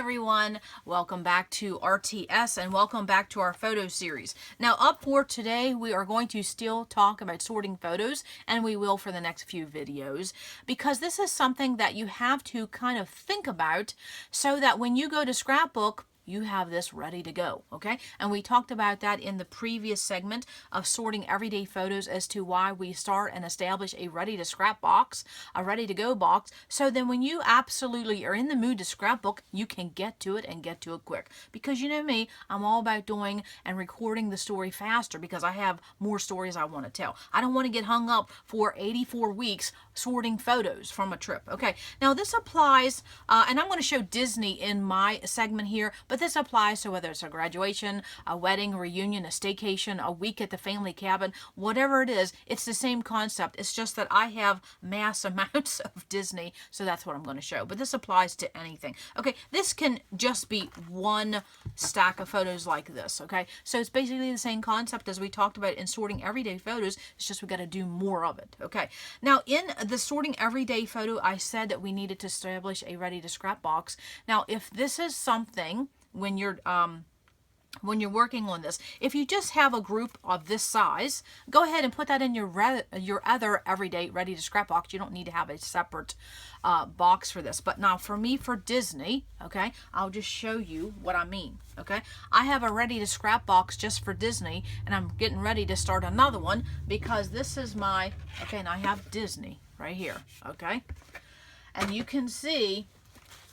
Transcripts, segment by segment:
everyone, welcome back to RTS and welcome back to our photo series. Now up for today we are going to still talk about sorting photos, and we will for the next few videos, because this is something that you have to kind of think about so that when you go to Scrapbook you have this ready to go, okay? And we talked about that in the previous segment of sorting everyday photos as to why we start and establish a ready to scrap box, a ready to go box, so then when you absolutely are in the mood to scrapbook, you can get to it and get to it quick. Because you know me, I'm all about doing and recording the story faster because I have more stories I want to tell. I don't want to get hung up for 84 weeks sorting photos from a trip. Okay, now this applies, and I'm going to show Disney in my segment here, but this applies to whether it's a graduation, a wedding, a reunion, a staycation, a week at the family cabin, whatever it is, it's the same concept. It's just that I have mass amounts of Disney, so that's what I'm going to show. But this applies to anything. Okay, this can just be one stack of photos like this, okay? So it's basically the same concept as we talked about in sorting everyday photos. It's just we got to do more of it, okay? Now, in the sorting everyday photo, I said that we needed to establish a ready to scrap box. Now, if this is something when you're working on this, if you just have a group of this size, go ahead and put that in your other everyday ready to scrap box. You don't need to have a separate box for this. But now for me, for Disney, okay, I'll just show you what I mean. Okay, I have a ready to scrap box just for Disney, and I'm getting ready to start another one because this is my, okay, and I have Disney right here, okay, and you can see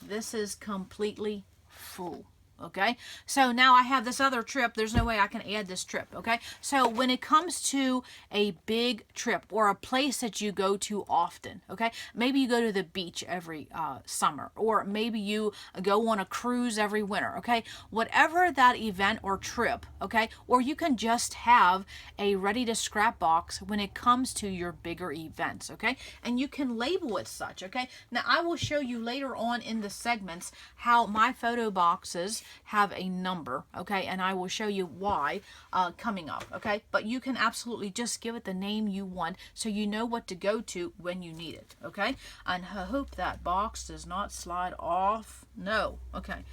this is completely full. Okay, so now I have this other trip. There's no way I can add this trip. Okay, so when it comes to a big trip or a place that you go to often, okay, maybe you go to the beach every summer, or maybe you go on a cruise every winter, okay, whatever that event or trip, okay, or you can just have a ready to scrap box when it comes to your bigger events, okay, and you can label it such, okay. Now I will show you later on in the segments how my photo boxes have a number, okay, and I will show you why coming up, okay, but you can absolutely just give it the name you want so you know what to go to when you need it, okay, and I hope that box does not slide off. No, okay.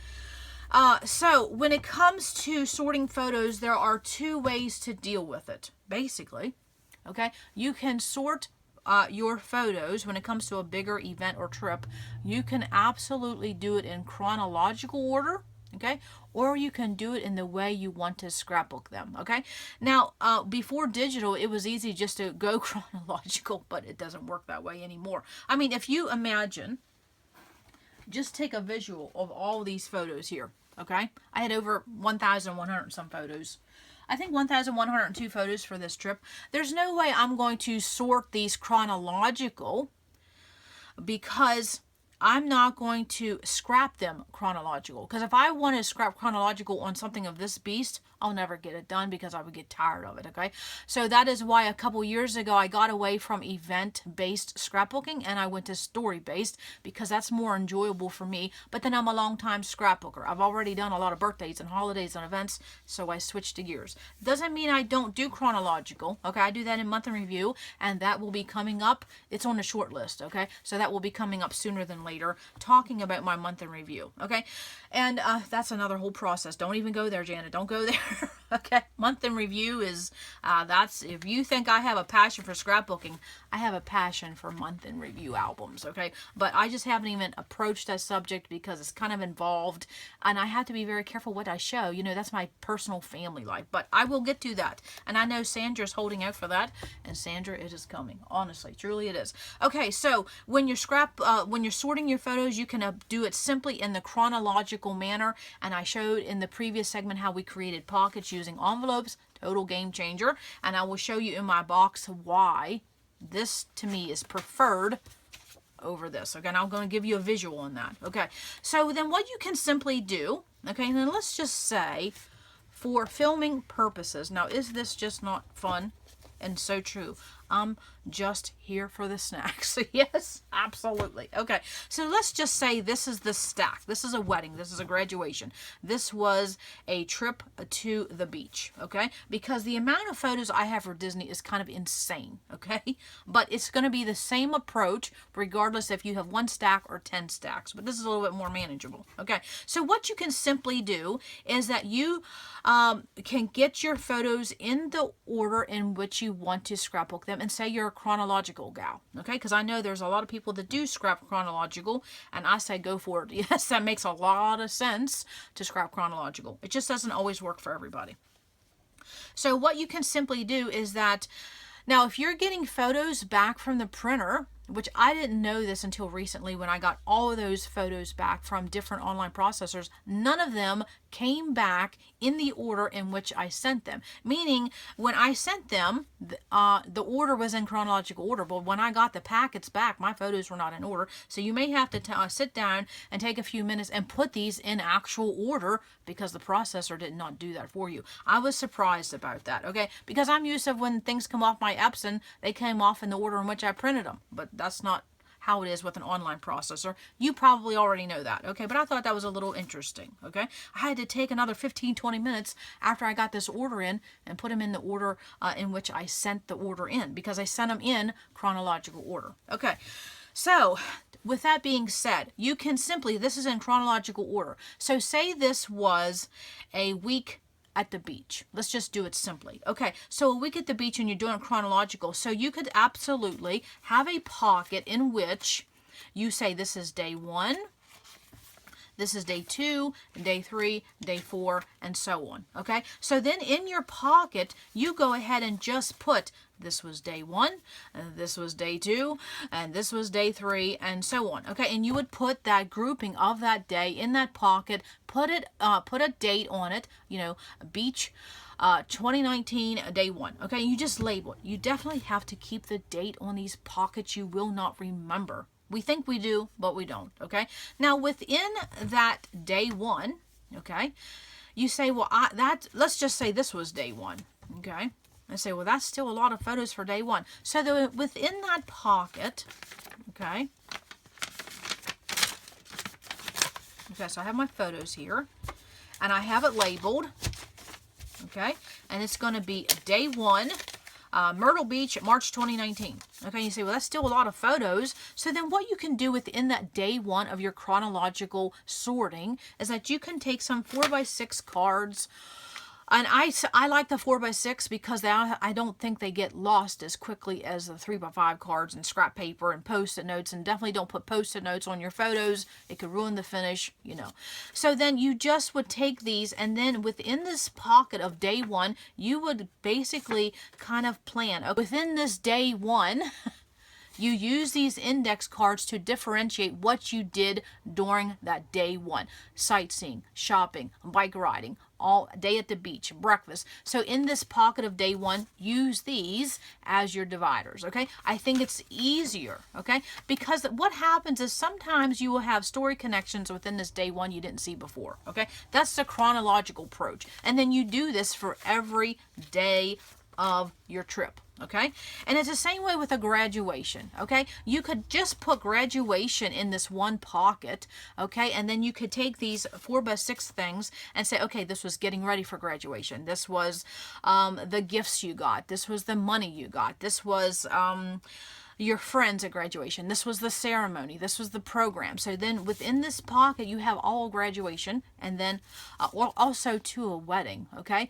So when it comes to sorting photos, there are two ways to deal with it, basically, okay. You can sort your photos when it comes to a bigger event or trip. You can absolutely do it in chronological order, okay, or you can do it in the way you want to scrapbook them, okay. Now before digital, it was easy just to go chronological, but it doesn't work that way anymore. I mean, if you imagine, just take a visual of all these photos here, okay. I had over 1,100 some photos. I think 1,102 photos for this trip. There's no way I'm going to sort these chronological because I'm not going to scrap them chronological. Because if I want to scrap chronological on something of this beast, I'll never get it done because I would get tired of it, okay? So that is why a couple years ago I got away from event-based scrapbooking and I went to story-based because that's more enjoyable for me. But then I'm a long-time scrapbooker. I've already done a lot of birthdays and holidays and events, so I switched to gears. Doesn't mean I don't do chronological, okay? I do that in month in review, and that will be coming up. It's on the short list, okay? So that will be coming up sooner than later, talking about my month in review, okay? And that's another whole process. Don't even go there, Janet. Don't go there. Okay, month in review is that's, if you think I have a passion for scrapbooking, I have a passion for month in review albums, okay? But I just haven't even approached that subject because it's kind of involved and I have to be very careful what I show. You know, that's my personal family life, but I will get to that. And I know Sandra's holding out for that, and Sandra, it is coming. Honestly, truly it is. Okay, so when you're sorting your photos, you can do it simply in the chronological manner, and I showed in the previous segment how we created pockets using envelopes. Total game changer. And I will show you in my box why this to me is preferred over this. Okay, and I'm going to give you a visual on that. Okay, so then what you can simply do, okay, and then let's just say for filming purposes. Now, is this just not fun? And so true. I'm just here for the snacks. Yes, absolutely. Okay, so let's just say this is the stack. This is a wedding. This is a graduation. This was a trip to the beach, okay? Because the amount of photos I have for Disney is kind of insane, okay? But it's going to be the same approach regardless if you have 1 stack or 10 stacks. But this is a little bit more manageable, okay? So what you can simply do is that you can get your photos in the order in which you want to scrapbook them, and say you're a chronological gal, okay? Because I know there's a lot of people that do scrap chronological, and I say go for it. Yes, that makes a lot of sense to scrap chronological. It just doesn't always work for everybody. So what you can simply do is that, now if you're getting photos back from the printer, which I didn't know this until recently when I got all of those photos back from different online processors, none of them came back in the order in which I sent them. Meaning, when I sent them, the order was in chronological order, but when I got the packets back, my photos were not in order. So you may have to sit down and take a few minutes and put these in actual order, because the processor did not do that for you. I was surprised about that, okay? Because I'm used to when things come off my Epson, they came off in the order in which I printed them. But that's not how it is with an online processor. You probably already know that, okay? But I thought that was a little interesting, okay? I had to take another 15-20 minutes after I got this order in and put them in the order in which I sent the order in, because I sent them in chronological order, okay? So with that being said, you can simply, this is in chronological order. So say this was a week at the beach. Let's just do it simply. Okay, so a week at the beach and you're doing chronological. So you could absolutely have a pocket in which you say this is day 1, this is day 2, day 3, day 4, and so on. Okay, so then in your pocket, you go ahead and just put this was day 1, this was day 2, and this was day 3, and so on. Okay, and you would put that grouping of that day in that pocket, put a date on it, you know, beach 2019, day 1. Okay, you just label it. You definitely have to keep the date on these pockets. You will not remember. We think we do, but we don't, okay? Now, within that day 1, okay, you say, well, let's just say this was day 1, okay? And say, well, that's still a lot of photos for day 1. So within that pocket, okay, so I have my photos here, and I have it labeled, okay, and it's going to be day 1, Myrtle Beach, March 2019. Okay, you say, well, that's still a lot of photos. So then what you can do within that day 1 of your chronological sorting is that you can take some 4x6 cards. And I like the 4x6 because I don't think they get lost as quickly as the 3x5 cards and scrap paper and post-it notes. And definitely don't put post-it notes on your photos. It could ruin the finish, you know. So then you just would take these, and then within this pocket of day 1, you would basically kind of plan. Within this day 1, you use these index cards to differentiate what you did during that day 1. Sightseeing, shopping, bike riding, all day at the beach, breakfast. So in this pocket of day 1, use these as your dividers, okay? I think it's easier, okay? Because what happens is sometimes you will have story connections within this day 1 you didn't see before, okay? That's the chronological approach. And then you do this for every day of your trip, okay? And it's the same way with a graduation, okay? You could just put graduation in this one pocket, okay? And then you could take these 4x6 things and say, okay, this was getting ready for graduation. This was the gifts you got. This was the money you got. This was your friends at graduation. This was the ceremony. This was the program. So then within this pocket, you have all graduation, and then also to a wedding, okay?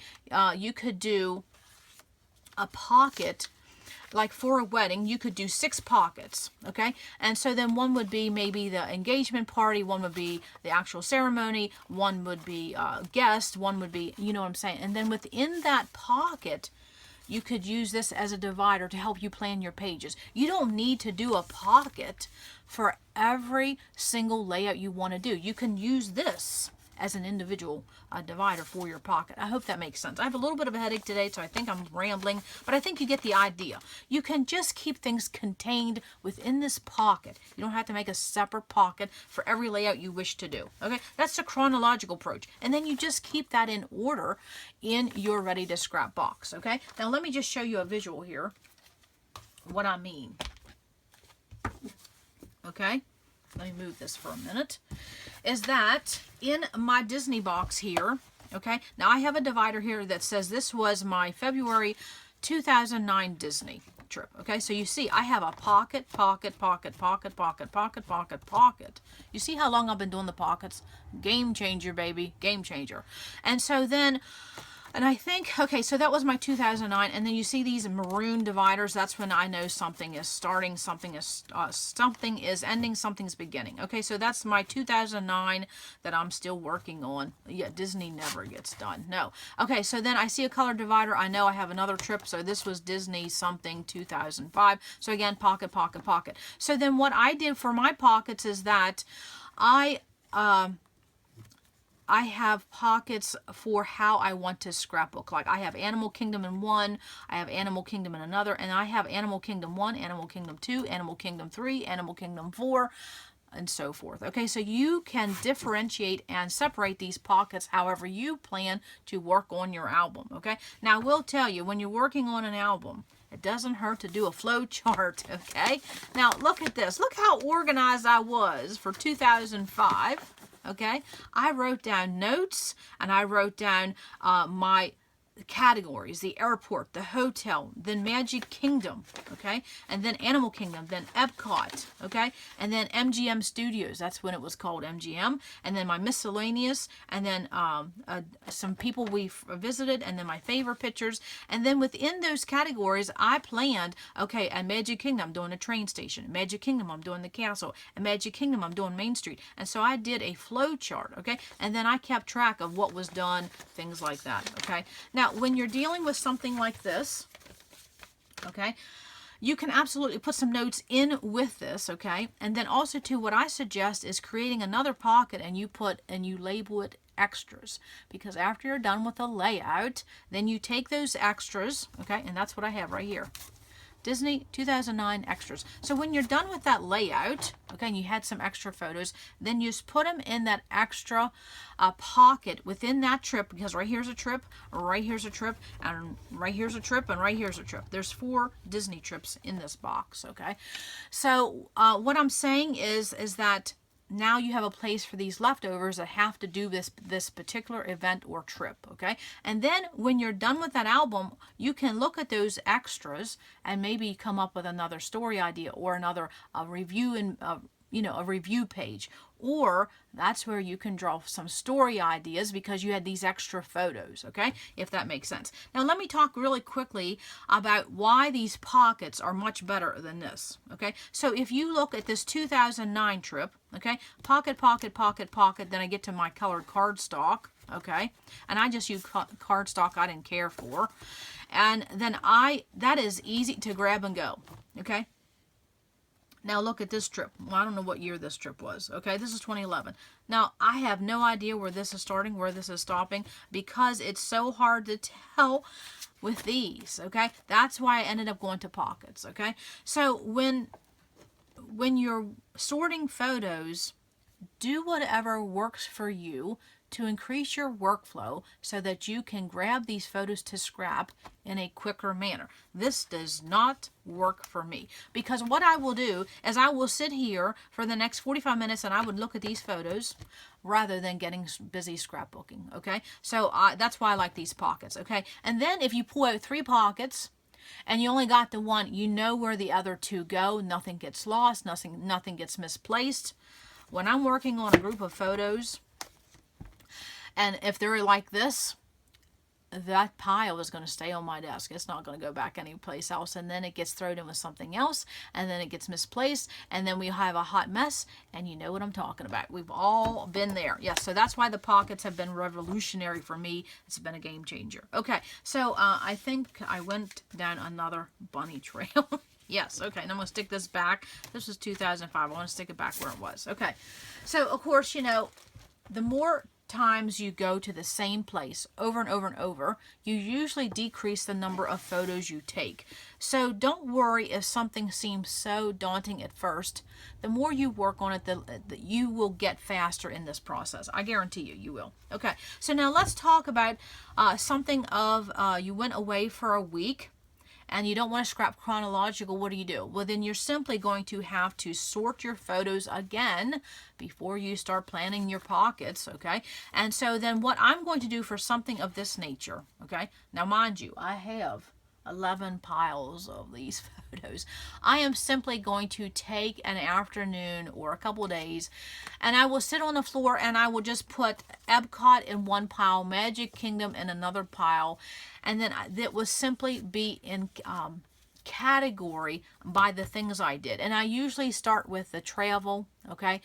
You could do a pocket, like for a wedding, you could do 6 pockets, okay? And so then one would be maybe the engagement party, one would be the actual ceremony, one would be guest, one would be, you know what I'm saying? And then within that pocket, you could use this as a divider to help you plan your pages. You don't need to do a pocket for every single layout you want to do. You can use this as an individual divider for your pocket. I hope that makes sense. I have a little bit of a headache today, so I think I'm rambling, but I think you get the idea. You can just keep things contained within this pocket. You don't have to make a separate pocket for every layout you wish to do. Okay, that's the chronological approach. And then you just keep that in order in your ready to scrap box. Okay, now let me just show you a visual here. what I mean. Okay, let me move this for a minute. Is that in my Disney box here, okay, now I have a divider here that says this was my February 2009 Disney trip. Okay, so you see I have a pocket, pocket, pocket, pocket, pocket, pocket, pocket, pocket. You see how long I've been doing the pockets? Game changer, baby, game changer. And so then, and I think, okay, so that was my 2009, and then you see these maroon dividers. That's when I know something is starting, something is ending, something's beginning. Okay, so that's my 2009 that I'm still working on. Yeah, Disney never gets done. No. Okay, so then I see a color divider. I know I have another trip, so this was Disney something 2005. So again, pocket, pocket, pocket. So then what I did for my pockets is that I have pockets for how I want to scrapbook. Like I have Animal Kingdom in one, I have Animal Kingdom in another, and I have Animal Kingdom 1, Animal Kingdom 2, Animal Kingdom 3, Animal Kingdom 4, and so forth. Okay, so you can differentiate and separate these pockets however you plan to work on your album. Okay, now I will tell you, when you're working on an album, it doesn't hurt to do a flow chart. Okay, now look at this. Look how organized I was for 2005. Okay, I wrote down notes, and I wrote down my categories: the airport, the hotel, then Magic Kingdom, okay, and then Animal Kingdom, then Epcot, okay, and then MGM Studios. That's when it was called MGM, and then my miscellaneous, and then some people we visited, and then my favorite pictures, and then within those categories, I planned, okay, at Magic Kingdom, I'm doing a train station. At Magic Kingdom, I'm doing the castle. At Magic Kingdom, I'm doing Main Street, and so I did a flow chart, okay, and then I kept track of what was done, things like that, okay. Now, when you're dealing with something like this, okay, you can absolutely put some notes in with this, okay, and then also too, what I suggest is creating another pocket, and you label it extras, because after you're done with the layout, then you take those extras, okay, and that's what I have right here. Disney 2009 extras. So when you're done with that layout, okay, and you had some extra photos, then you just put them in that extra pocket within that trip, because right here's a trip, right here's a trip, and right here's a trip, and right here's a trip. There's 4 Disney trips in this box, okay? So what I'm saying is that now you have a place for these leftovers that have to do this particular event or trip, okay? And then when you're done with that album, you can look at those extras and maybe come up with another story idea or another review and a review page. Or that's where you can draw some story ideas because you had these extra photos, okay? If that makes sense. Now let me talk really quickly about why these pockets are much better than this, okay? So if you look at this 2009 trip, okay, pocket, pocket, pocket, pocket, then I get to my colored cardstock, okay? And I just use cardstock I didn't care for. And then that is easy to grab and go, okay? Now look at this trip. Well, I don't know what year this trip was. Okay, this is 2011. Now, I have no idea where this is starting, where this is stopping, because it's so hard to tell with these, okay? That's why I ended up going to pockets, okay? So when you're sorting photos, do whatever works for you to increase your workflow so that you can grab these photos to scrap in a quicker manner. This does not work for me, because what I will do is I will sit here for the next 45 minutes and I would look at these photos rather than getting busy scrapbooking, okay? So that's why I like these pockets, okay? And then if you pull out 3 pockets and you only got the one, you know where the other 2 go. Nothing gets lost, nothing gets misplaced. When I'm working on a group of photos, and if they're like this, that pile is going to stay on my desk. It's not going to go back anyplace else. And then it gets thrown in with something else, and then it gets misplaced, and then we have a hot mess, and you know what I'm talking about. We've all been there. Yes, so that's why the pockets have been revolutionary for me. It's been a game changer. Okay, so I think I went down another bunny trail. Yes, okay, and I'm going to stick this back. This was 2005. I want to stick it back where it was. Okay, so of course, you know, the more times you go to the same place over and over and over, you usually decrease the number of photos you take. So don't worry if something seems so daunting at first. The more you work on it, you will get faster in this process. I guarantee you, you will. Okay, so now let's talk about something of you went away for a week, and you don't want to scrap chronological, what do? Well, then you're simply going to have to sort your photos again before you start planning your pockets, okay? And so then what I'm going to do for something of this nature, okay? Now, mind you, I have 11 piles of these photos. I am simply going to take an afternoon or a couple of days, and I will sit on the floor and I will just put Epcot in one pile, Magic Kingdom in another pile, and then that will simply be in category by the things I did. And I usually start with the travel, okay,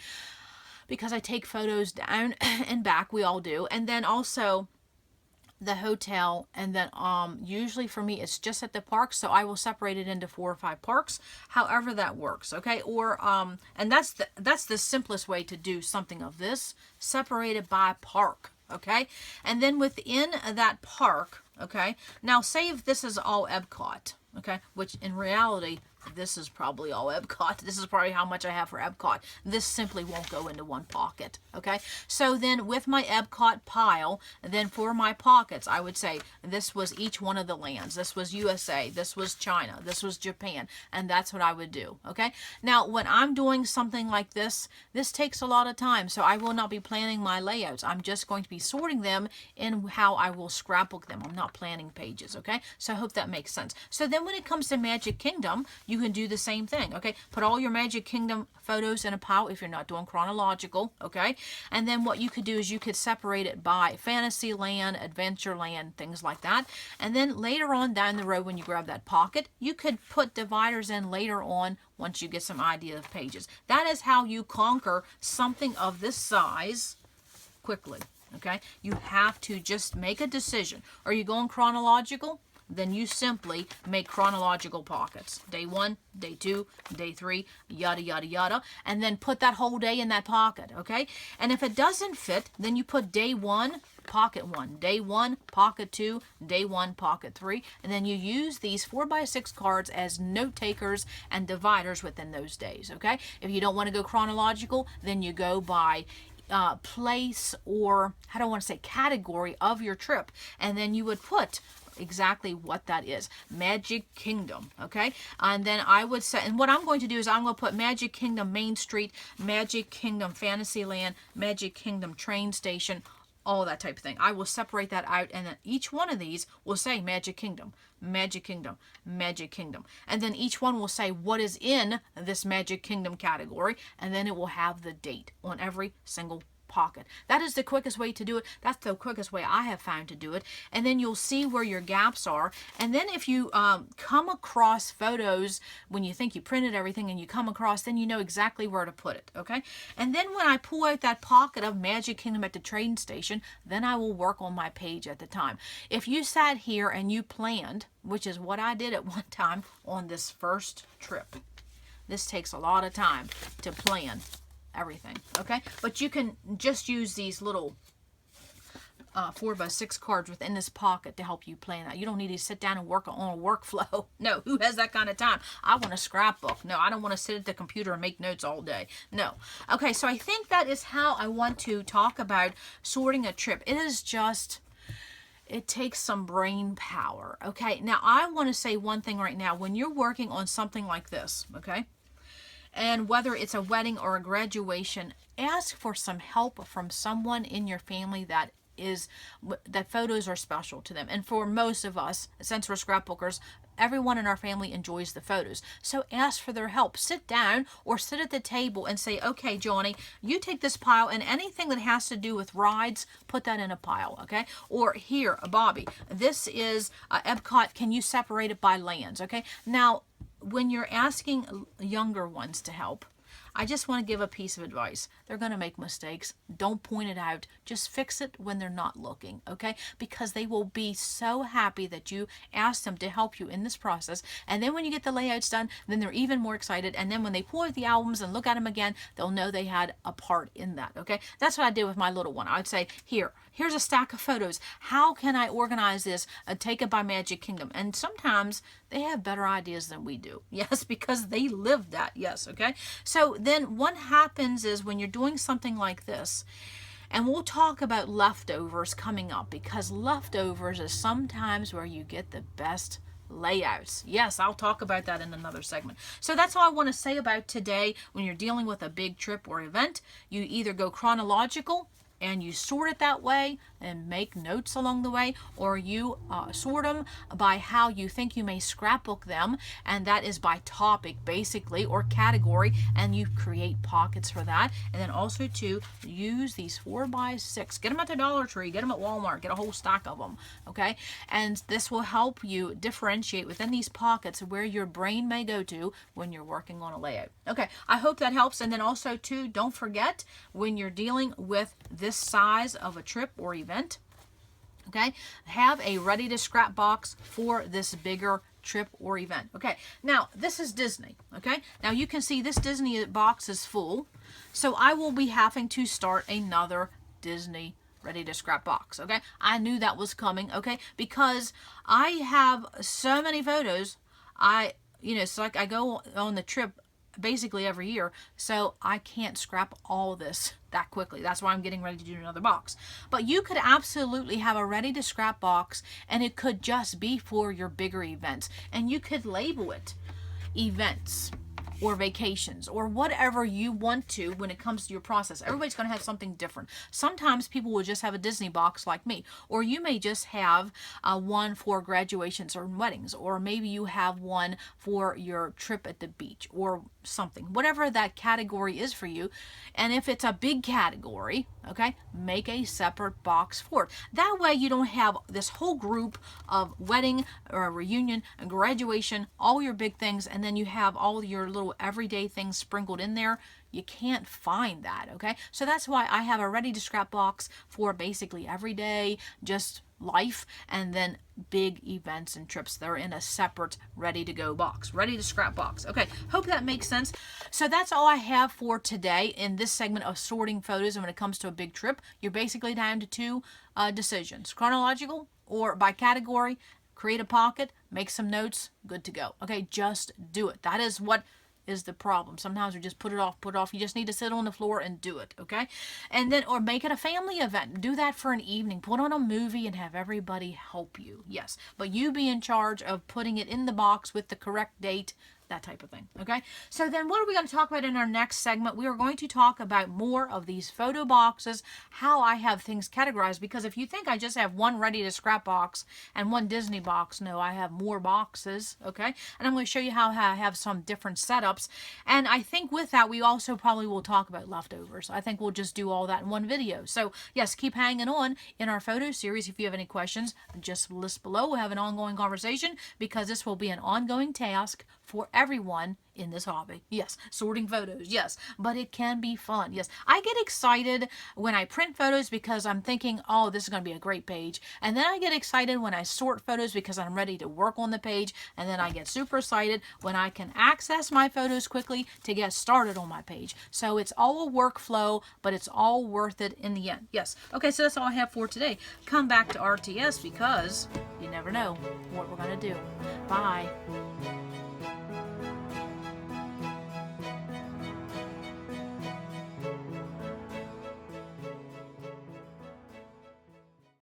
because I take photos down and back, we all do, and then also the hotel, and then usually for me it's just at the parks, so I will separate it into 4 or 5 parks, however that works, okay? Or and that's the simplest way to do something of this, separated by park, okay? And then within that park, okay, now say if this is all Epcot, okay, which in reality this is probably all Epcot. This is probably how much I have for Epcot. This simply won't go into one pocket, okay? So then with my Epcot pile, then for my pockets, I would say this was each one of the lands. This was USA, this was China, this was Japan, and that's what I would do, okay? Now, when I'm doing something like this, this takes a lot of time, so I will not be planning my layouts. I'm just going to be sorting them in how I will scrapbook them. I'm not planning pages, okay? So I hope that makes sense. So then when it comes to Magic Kingdom, you can do the same thing, okay? Put all your Magic Kingdom photos in a pile if you're not doing chronological, okay? And then what you could do is you could separate it by Fantasyland, Adventureland, things like that. And then later on down the road when you grab that pocket, you could put dividers in later on once you get some idea of pages. That is how you conquer something of this size quickly, okay? You have to just make a decision. Are you going chronological? Then you simply make chronological pockets. Day 1, day 2, day 3, yada, yada, yada. And then put that whole day in that pocket, okay? And if it doesn't fit, then you put day 1, pocket 1, day 1, pocket 2, day 1, pocket 3. And then you use these 4x6 cards as note takers and dividers within those days, okay? If you don't want to go chronological, then you go by place, or I don't want to say category of your trip. And then you would put exactly what that is. Magic Kingdom, okay? And then I would say, and what I'm going to do is I'm going to put Magic Kingdom Main Street, Magic Kingdom Fantasyland, Magic Kingdom Train Station, all that type of thing. I will separate that out, and then each one of these will say Magic Kingdom, Magic Kingdom, Magic Kingdom. And then each one will say what is in this Magic Kingdom category, and then it will have the date on every single pocket. That is the quickest way to do it. That's the quickest way I have found to do it. And then you'll see where your gaps are. And then if you come across photos when you think you printed everything and you come across, then you know exactly where to put it, okay? And then when I pull out that pocket of Magic Kingdom at the train station, then I will work on my page at the time. If you sat here and you planned, which is what I did at one time on this first trip, this takes a lot of time to plan everything, okay? But you can just use these little 4x6 cards within this pocket to help you plan that. You don't need to sit down and work on a workflow. No, who has that kind of time? I want a scrapbook. No, I don't want to sit at the computer and make notes all day. No. Okay, so I think that is how I want to talk about sorting a trip. It is just, it takes some brain power, okay? Now, I want to say one thing right now. When you're working on something like this, okay, and whether it's a wedding or a graduation, ask for some help from someone in your family that photos are special to them. And for most of us, since we're scrapbookers, everyone in our family enjoys the photos. So ask for their help. Sit down or sit at the table and say, okay, Johnny, you take this pile, and anything that has to do with rides, put that in a pile, okay? Or here, Bobby, this is Epcot. Can you separate it by lands, okay? Now, when you're asking younger ones to help, I just want to give a piece of advice. They're going to make mistakes. Don't point it out. Just fix it when they're not looking, okay? Because they will be so happy that you asked them to help you in this process. And then when you get the layouts done, then they're even more excited. And then when they pull out the albums and look at them again, they'll know they had a part in that, okay? That's what I did with my little one. I would say, here's a stack of photos. How can I organize this? Take it by Magic Kingdom. And sometimes they have better ideas than we do. Yes, because they live that. Yes, okay? So then what happens is when you're doing something like this, and we'll talk about leftovers coming up, because leftovers is sometimes where you get the best layouts. Yes, I'll talk about that in another segment. So that's all I want to say about today. When you're dealing with a big trip or event, you either go chronological and you sort it that way and make notes along the way, or you sort them by how you think you may scrapbook them, and that is by topic basically, or category, and you create pockets for that. And then also to use these 4x6, get them at the Dollar Tree, get them at Walmart, get a whole stack of them, okay? And this will help you differentiate within these pockets where your brain may go to when you're working on a layout. Okay, I hope that helps. And then also too, don't forget, when you're dealing with this size of a trip or event, okay, have a ready to scrap box for this bigger trip or event. Okay, now this is Disney. Okay, now you can see this Disney box is full, so I will be having to start another Disney ready to scrap box. Okay, I knew that was coming. Okay, because I have so many photos. It's like I go on the trip basically every year, so I can't scrap all this that quickly. That's why I'm getting ready to do another box. But you could absolutely have a ready to scrap box, and it could just be for your bigger events, and you could label it events or vacations or whatever you want to when it comes to your process. Everybody's going to have something different. Sometimes people will just have a Disney box like me, or you may just have one for graduations or weddings, or maybe you have one for your trip at the beach or something, whatever that category is for you. And if it's a big category, okay, make a separate box for it. That way you don't have this whole group of wedding or a reunion and graduation, all your big things, and then you have all your little everyday things sprinkled in there. You can't find that, okay? So that's why I have a ready to scrap box for basically everyday, just life, and then big events and trips. They're in a separate ready to go box, ready to scrap box. Okay, hope that makes sense. So that's all I have for today in this segment of sorting photos. And when it comes to a big trip, you're basically down to two decisions: chronological or by category. Create a pocket, make some notes, good to go. Okay, just do it. That is what is the problem. Sometimes we just put it off. You just need to sit on the floor and do it, okay? And then, or make it a family event. Do that for an evening. Put on a movie and have everybody help you. Yes, but you be in charge of putting it in the box with the correct date, that type of thing, okay? So then what are we going to talk about in our next segment? We are going to talk about more of these photo boxes, how I have things categorized, because if you think I just have one ready to scrap box and one Disney box, no, I have more boxes, okay? And I'm going to show you how I have some different setups. And I think with that, we also probably will talk about leftovers. I think we'll just do all that in one video. So yes, keep hanging on in our photo series. If you have any questions, just list below. We'll have an ongoing conversation, because this will be an ongoing task for everyone in this hobby. Yes, sorting photos, yes, but it can be fun. Yes, I get excited when I print photos because I'm thinking, oh, this is going to be a great page. And then I get excited when I sort photos because I'm ready to work on the page. And then I get super excited when I can access my photos quickly to get started on my page. So it's all a workflow, but it's all worth it in the end. Yes. Okay, so that's all I have for today. Come back to RTS, because you never know what we're going to do. Bye.